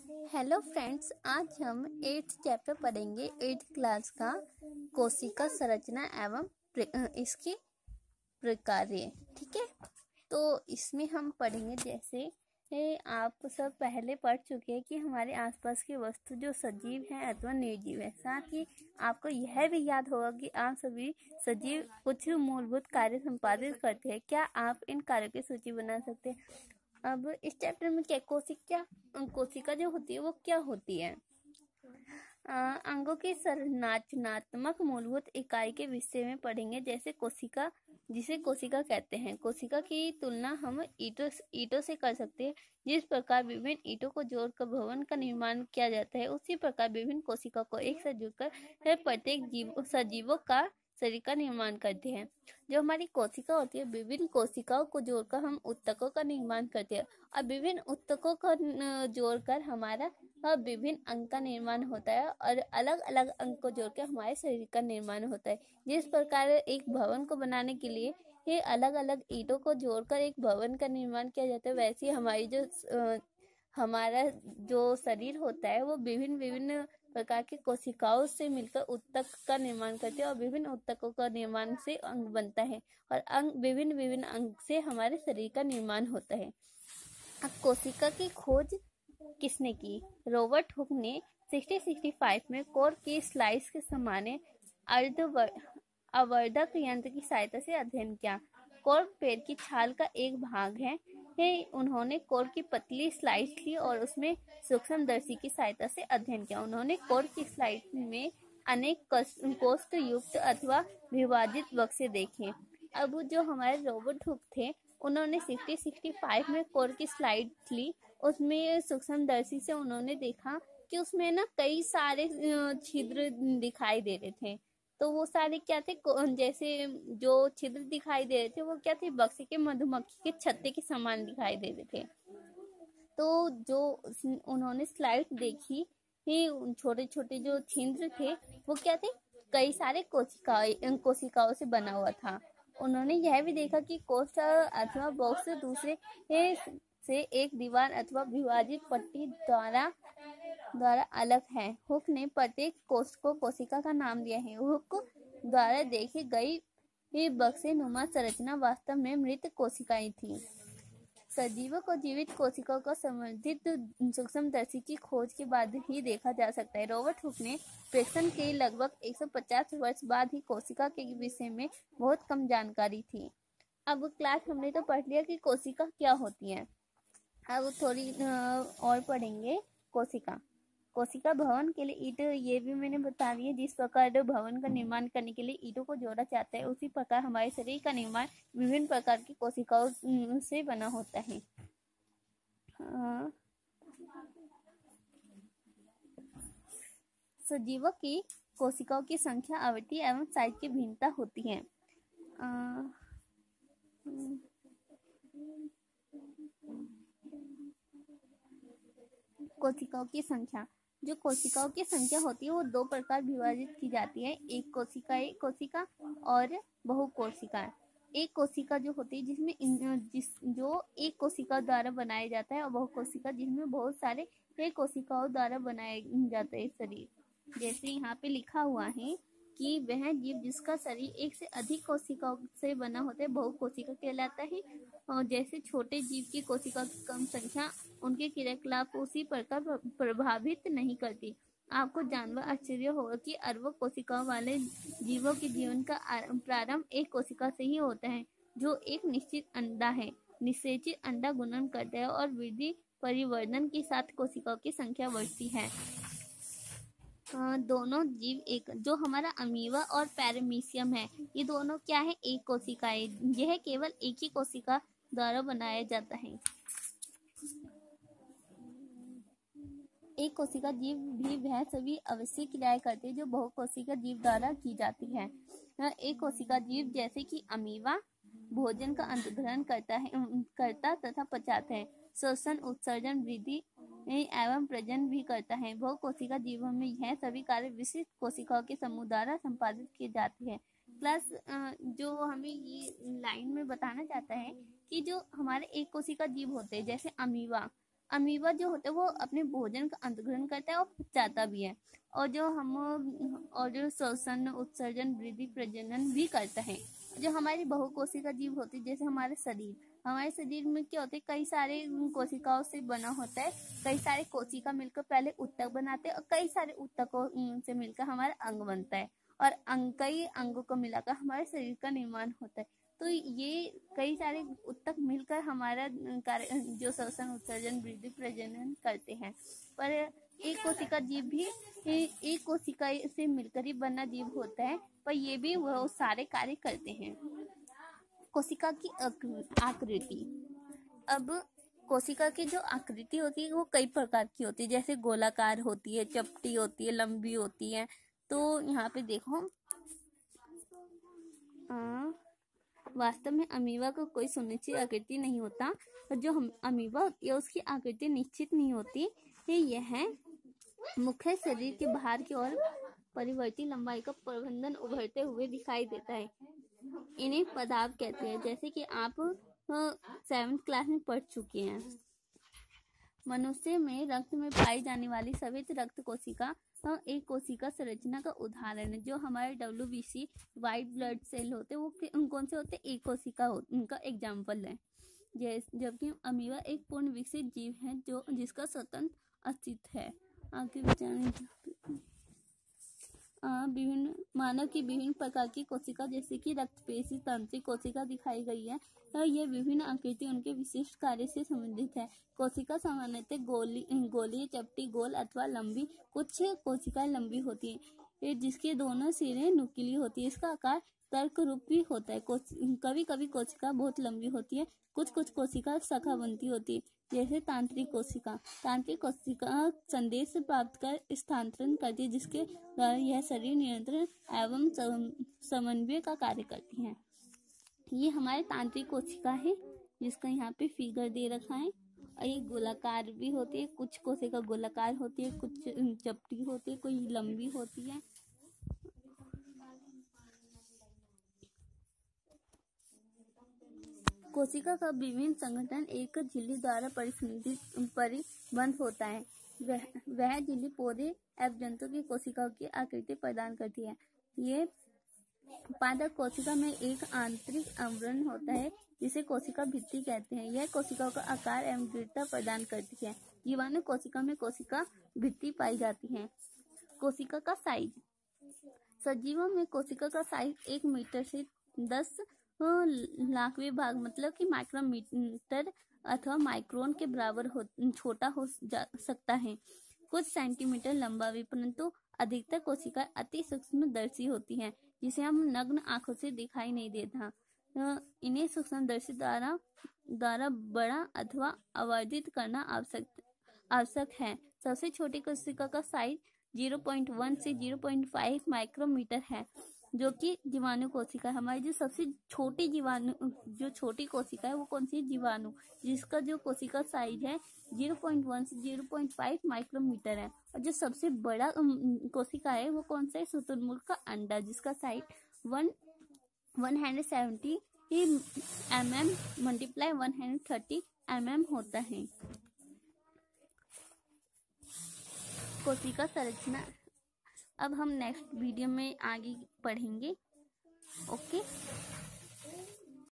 Hello friends, आज हम 8th chapter पढ़ेंगे 8th क्लास का कोशिका संरचना एवं इसके प्रकार्य। ठीक है, तो इसमें हम पढ़ेंगे जैसे आप सब पहले पढ़ चुके हैं कि हमारे आसपास की वस्तु जो सजीव है अथवा निर्जीव है। साथ ही आपको यह भी याद होगा कि आप सभी सजीव कुछ मूलभूत कार्य संपादित करते हैं। क्या आप इन कार्यों की सूची बना सकते हैं? अब इस चैप्टर में क्या कोशिका जो होती है वो क्या होती है? अंगों की संरचनात्मक मूलभूत इकाई के विषय में पढ़ेंगे, जैसे कोशिका, जिसे कोशिका कहते हैं। कोशिका की तुलना हम ईंटों से कर सकते हैं। जिस प्रकार विभिन्न ईंटों को जोड़कर भवन का निर्माण किया जाता है, उसी प्रकार विभिन्न कोशिका को एक साथ जोड़कर प्रत्येक सजीवों का शरीर का निर्माण करते हैं। जो हमारी कोशिका होती है, विभिन्न कोशिकाओं को जोड़कर हम ऊतकों का निर्माण करते हैं और विभिन्न ऊतकों को जोड़कर हमारा विभिन्न अंग का निर्माण होता है और अलग अलग अंग को जोड़कर हमारे शरीर का निर्माण होता है। जिस प्रकार एक भवन को बनाने के लिए ये अलग अलग ईंटों को जोड़कर एक भवन का निर्माण किया जाता है, वैसे ही हमारा जो शरीर होता है वो विभिन्न विभिन्न प्रकार की कोशिकाओं से मिलकर ऊतक का निर्माण करते हैं और विभिन्न ऊतकों का निर्माण से अंग बनता है और विभिन्न विभिन्न अंग से हमारे शरीर का निर्माण होता है। अब कोशिका की खोज किसने की? रॉबर्ट हुक ने 1665 में कोर की स्लाइस के समान आवर्धक यंत्र की सहायता से अध्ययन किया। कोर पेड़ की छाल का एक भाग है। उन्होंने कोर की पतली स्लाइस ली और उसमें सूक्ष्मदर्शी की सहायता से अध्ययन किया। उन्होंने कोर की स्लाइस में अनेक कोष्ठ युक्त अथवा विभाजित बक्से देखे। अब जो हमारे रॉबर्ट हुक थे, उन्होंने 1665 में कोर की स्लाइड ली। उसमें सूक्ष्मदर्शी से उन्होंने देखा कि उसमें ना कई सारे छिद्र दिखाई दे रहे थे। तो वो सारे क्या थे? जैसे जो छिद्र दिखाई दे रहे थे वो क्या थे? बक्से के मधुमक्खी के छत्ते के समान दिखाई दे रहे थे। तो जो उन्होंने स्लाइड देखी, छोटे छोटे जो छिद्र थे वो क्या थे? कई सारे कोशिकाओं से बना हुआ था। उन्होंने यह भी देखा कि कोष्ठ अथवा बॉक्स दूसरे से एक दीवार अथवा विभाजित पट्टी द्वारा अलग है। हुक ने प्रत्येक कोष्ठ को कोशिका का नाम दिया है। हुक द्वारा देखी गई बक्से नुमा संरचना वास्तव में मृत कोशिकाएं थी। सजीवों को जीवित कोशिकाओं का संवर्धित सूक्ष्मदर्शी की खोज के बाद ही देखा जा सकता है। रॉबर्ट हुक ने प्रेक्षण के लगभग 150 वर्ष बाद ही कोशिका के विषय में बहुत कम जानकारी थी। अब क्लास हमने तो पढ़ लिया कि कोशिका क्या होती है। अब थोड़ी और पढ़ेंगे। कोशिका भवन के लिए ईंट, ये भी मैंने बता दिया। जिस प्रकार भवन का निर्माण करने के लिए ईंटों को जोड़ा जाता है, उसी प्रकार हमारे शरीर का निर्माण विभिन्न प्रकार की कोशिकाओं से बना होता है। सजीवों की कोशिकाओं की संख्या, आवृत्ति एवं साइज की भिन्नता होती है। कोशिकाओं की संख्या, जो कोशिकाओं की संख्या होती है वो दो प्रकार विभाजित की जाती है। एक कोशिका और बहुकोशिका। एक कोशिका जो होती है जो एक कोशिका द्वारा बनाया जाता है और बहुकोशिका जिसमें बहुत सारे कोशिकाओं द्वारा बनाया जाता है शरीर। जैसे यहाँ पे लिखा हुआ है कि वह जीव जिसका शरीर एक से अधिक कोशिकाओं से बना होता है बहुकोशिका कहलाता है। और जैसे छोटे जीव की कोशिका की कम संख्या उनके क्रियाकलाप उसी प्रकार प्रभावित नहीं करती। आपको जानवर आश्चर्य होगा कि अरबों कोशिकाओं वाले जीवों के जीवन का प्रारंभ एक कोशिका से ही होता है, जो एक निश्चित अंडा है। निषेचित अंडा गुणन करता है और वृद्धि परिवर्धन के साथ कोशिकाओं की संख्या बढ़ती है। दोनों जीव एक, जो हमारा अमीबा और पैरामीशियम है, ये दोनों क्या है? एक कोशिकाएं। यह केवल एक ही कोशिका द्वारा बनाया जाता है। एक कोशिका जीव भी वह सभी आवश्यक क्रियाएं करते हैं जो बहुकोशिका जीव द्वारा की जाती है। एक कोशिका जीव जैसे कि अमीबा भोजन का अंतर्ग्रहण करता तथा पचाता है। श्वसन, उत्सर्जन, वृद्धि एवं प्रजनन भी करता है। बहुकोशिका जीवों में यह सभी कार्य विशिष्ट कोशिकाओं के समूह द्वारा संपादित किए जाते हैं। प्लस जो हमें ये लाइन में बताना चाहता है कि जो हमारे एक कोशिका जीव होते हैं, जैसे अमीबा, अमीबा जो होता है वो अपने भोजन का अंतग्रहण करता है और पचाता भी है, और जो श्वसन, उत्सर्जन, वृद्धि, प्रजनन भी करता है। जो हमारी बहुकोशिका जीव होती है, जैसे हमारे शरीर में क्या होते हैं, कई सारे कोशिकाओं से बना होता है। कई सारे कोशिका मिलकर पहले ऊतक बनाते हैं और कई सारे ऊतकों से मिलकर हमारा अंग बनता है, और कई अंगों को मिलाकर हमारे शरीर का निर्माण होता है। तो ये कई सारे ऊतक मिलकर हमारा कार्य, जो श्वसन, उत्सर्जन, वृद्धि, प्रजनन करते हैं। पर एक कोशिका जीव भी एक कोशिका से मिलकर ही बना जीव होता है, पर ये भी वो सारे कार्य करते हैं। कोशिका की आकृति। अब कोशिका की जो आकृति होती है वो कई प्रकार की होती है, जैसे गोलाकार होती है, चपटी होती है, लंबी होती है। तो यहाँ पे देखो, वास्तव में अमीबा को कोई सुनिश्चित आकृति नहीं होता, और जो अमीबा होती है उसकी आकृति निश्चित नहीं होती। यह मुख्य शरीर के बाहर की ओर परिवर्ती लंबाई का प्रबंधन उभरते हुए दिखाई देता है। इन्हें पदार्थ कहते हैं, जैसे कि आप 7th क्लास में पढ़ चुके हैं। मनुष्य में रक्त में पाई जाने वाली श्वेत रक्त कोशिका एक कोशिका संरचना का उदाहरण है। जो हमारे WBC व्हाइट ब्लड सेल होते हैं वो कौन से होते हैं, एक कोशिका उनका एग्जाम्पल है। जबकि अमीबा एक पूर्ण विकसित जीव है जो जिसका स्वतंत्र अस्तित्व है। आगे विभिन्न मानव की विभिन्न प्रकार की कोशिका, जैसे कि रक्तपेशी तंत्रिक कोशिका दिखाई गई है। यह विभिन्न आकृति उनके विशिष्ट कार्य से संबंधित है। कोशिका सामान्यतः गोलीय, चपटी, गोल अथवा लंबी। कुछ कोशिकाएं लंबी होती है जिसके दोनों सिरे नुकीली होती है। इसका आकार तर्क रूप भी होता है। कभी कभी कोशिका बहुत लंबी होती है। कुछ कोशिका शाखाबंती होती है, जैसे तांत्रिक कोशिका संदेश प्राप्त कर स्थानांतरण करती है, जिसके द्वारा यह शरीर नियंत्रण एवं समन्वय का कार्य करती है। ये हमारे तांत्रिक कोशिका है, जिसका यहाँ पे फिगर दे रखा है। और ये गोलाकार भी होती है, कुछ कोशिका गोलाकार होती है, कुछ चपटी होती है, कोई लंबी होती है। कोशिका का विभिन्न संगठन एक झिल्ली द्वारा परिबंध होता है। वह झिल्ली पौधे एवं जंतु की कोशिकाओं की आकृति प्रदान करती है। ये पादप कोशिका में एक आंतरिक आवरण होता है जिसे कोशिका भित्ति कहते हैं। यह कोशिकाओं का आकार एवं दृढ़ता प्रदान करती है। जीवाणु कोशिका में कोशिका भित्ति पाई जाती है। कोशिका का साइज। सजीवों में कोशिका का साइज 1 मीटर से 10 लाखवें भाग मतलब कि माइक्रोमीटर अथवा माइक्रोन के बराबर छोटा हो जा सकता है। कुछ सेंटीमीटर लंबा भी, परंतु अधिकतर कोशिकाएं अति सूक्ष्मदर्शी होती हैं, जिसे हम नग्न आंखों से दिखाई नहीं देता। इन्हें सूक्ष्मदर्शी द्वारा बड़ा अथवा आवर्धित करना आवश्यक है। सबसे छोटी कोशिका का साइज 0.1 से 0.5 माइक्रोमीटर है, जो कि जीवाणु कोशिका है। हमारी जो सबसे छोटी छोटी कोशिका है वो कौन सी है, जीवाणु, जिसका जो कोशिका साइज है 0.1 से 0.5 माइक्रोमीटर है। और जो सबसे बड़ा कोशिका है वो कौन सा है, शुतुरमुर्ग का अंडा, जिसका साइज 170 mm × 130 mm होता है। कोशिका संरचना अब हम नेक्स्ट वीडियो में आगे पढ़ेंगे। ओके।